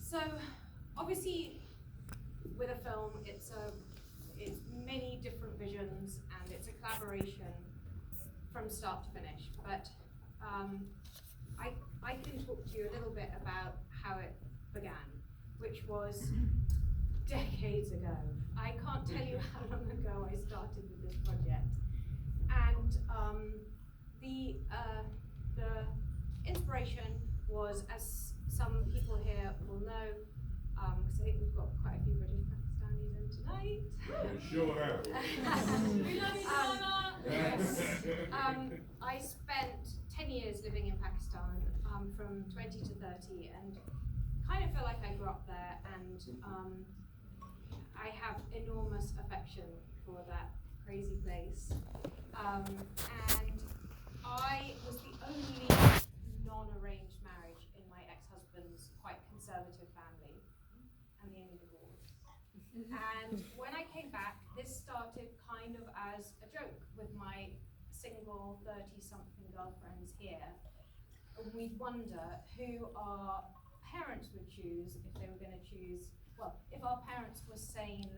So obviously with a film, it's many different visions and it's a collaboration from start to finish. But I can talk to you a little bit about how it began, which was decades ago. I can't tell you how long ago I started with this project. And the inspiration was, as some people here will know, because I think we've got quite a few British Pakistanis in tonight. We sure have. We love you, Mama. Yes. I spent 10 years living in Pakistan, from 20 to 30, and kind of feel like I grew up there, and I have enormous affection for that crazy place. And I was the only non-arranged marriage in my ex-husband's quite conservative family, and the only divorce. And when I came back, this started kind of as a joke with my single 30-something girlfriends here. We'd wonder who our parents would choose if they were going to choose, well, if our parents were sane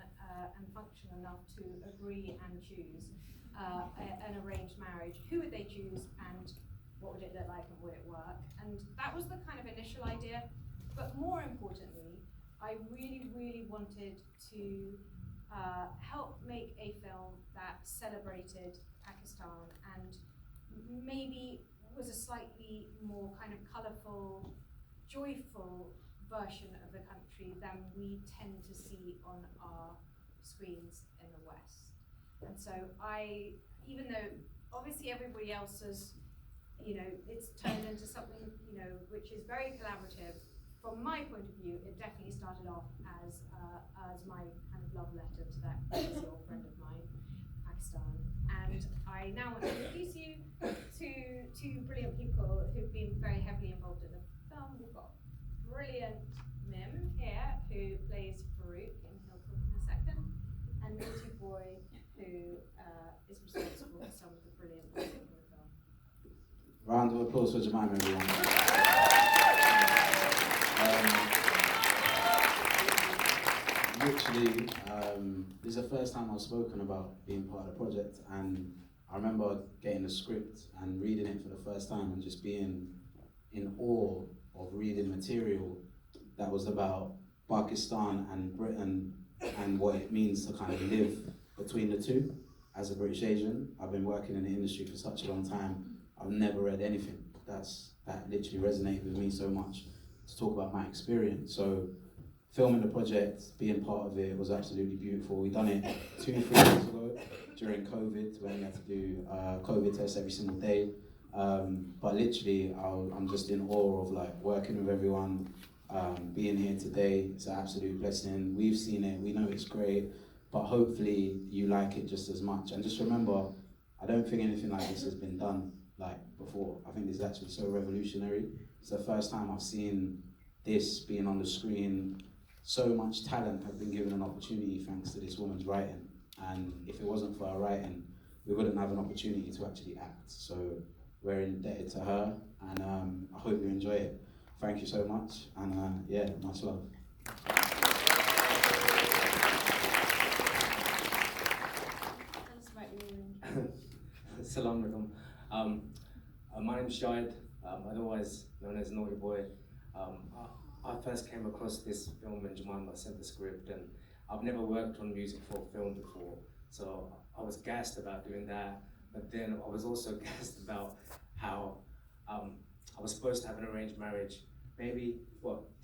and functional enough to agree and choose an arranged marriage, who would they choose and what would it look like and would it work? And that was the kind of initial idea. But more importantly, I really, really wanted to help make a film that celebrated Pakistan and maybe was a slightly more kind of colourful, joyful version of the country than we tend to see on our screens in the West. And so even though obviously everybody else has, it's turned into something, which is very collaborative, from my point of view, it definitely started off as my kind of love letter to that crazy old friend of mine, Pakistan. And I now want to introduce you to two brilliant people who've been very heavily involved in the film. We've got brilliant Mim here, who plays Farouk, and he'll talk in a second, and naughty Boy, who is responsible for some of the brilliant music in the film. Round of applause for Jemima, everyone. Literally, this is the first time I've spoken about being part of the project, and I remember getting the script and reading it for the first time and just being in awe of reading material that was about Pakistan and Britain and what it means to kind of live between the two. As a British Asian, I've been working in the industry for such a long time. I've never read anything that literally resonated with me so much to talk about my experience. So filming the project, being part of it was absolutely beautiful. We done it 2-3 years ago during COVID when we had to do COVID tests every single day. But literally, I'm just in awe of like working with everyone, being here today. It's an absolute blessing. We've seen it, we know it's great, but hopefully you like it just as much. And just remember, I don't think anything like this has been done like before. I think this is actually so revolutionary. It's the first time I've seen this being on the screen. So much talent have been given an opportunity thanks to this woman's writing. And if it wasn't for her writing, we wouldn't have an opportunity to actually act. So we're indebted to her, and I hope you enjoy it. Thank you so much, and yeah, much love. Assalamu alaikum. My name is Shahid, otherwise known as Naughty Boy. I first came across this film when Jemima sent the script, and I've never worked on music for a film before, so I was gassed about doing that. But then I was also gassed about how I was supposed to have an arranged marriage, maybe,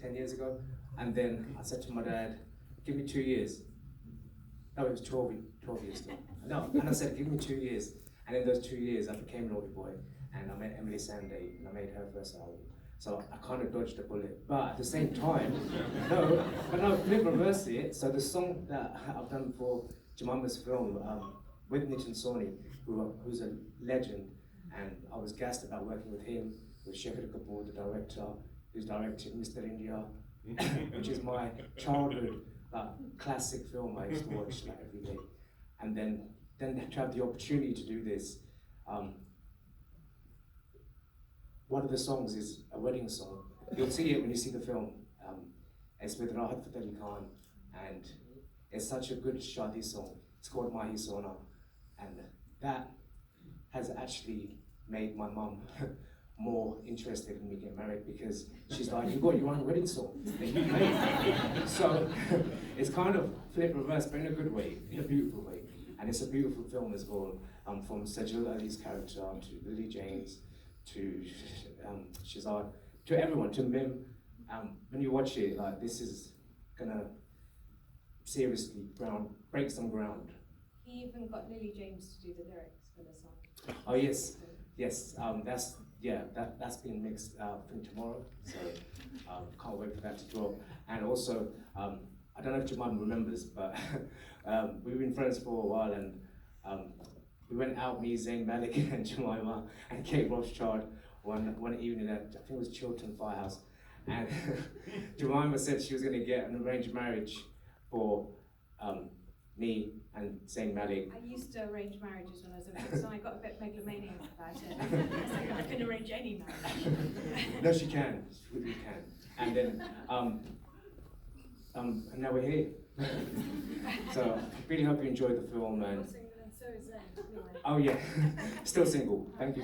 10 years ago? And then I said to my dad, give me 2 years. No, it was 12 years ago. No, and I said, give me 2 years. And in those 2 years, I became Naughty Boy, and I met Emily Sandé, and I made her first album. So I kind of dodged a bullet, but at the same time, flip reverse it. So the song that I've done for Jemima's film with Nitin Sawhney, who's a legend, and I was gassed about working with him, with Shekhar Kapoor, the director, who's directed Mr. India, which is my childhood classic film I used to watch like every day. And then to have the opportunity to do this. One of the songs is a wedding song. You'll see it when you see the film. It's with Rahat Fateh Ali Khan, and it's such a good shadi song. It's called Mahi Sona, and that has actually made my mum more interested in me getting married, because she's like, you got your own wedding song that you made. So it's kind of flip reverse, but in a good way, in a beautiful way. And it's a beautiful film as well, from Sajil Ali's character to Lily James to Shazad, to everyone, to Mim. When you watch it, like, this is gonna seriously break some ground. He even got Lily James to do the lyrics for the song. Oh yes, yes. That's being mixed I think tomorrow. So can't wait for that to drop. And also, I don't know if Jemima remembers, but we've been friends for a while, and we went out, me, Zayn Malik, and Jemima, and Kate Rothschild one evening at, I think it was Chiltern Firehouse, and Jemima said she was going to get an arranged marriage for me and Zayn Malik. I used to arrange marriages when I was a kid, so I got a bit megalomaniac about it. I was like, I can arrange any marriage. No, she can. She really can. And then, and now we're here. So I really hope you enjoyed the film. And Also, so is Zen, anyway. oh yeah, still single. Thank you.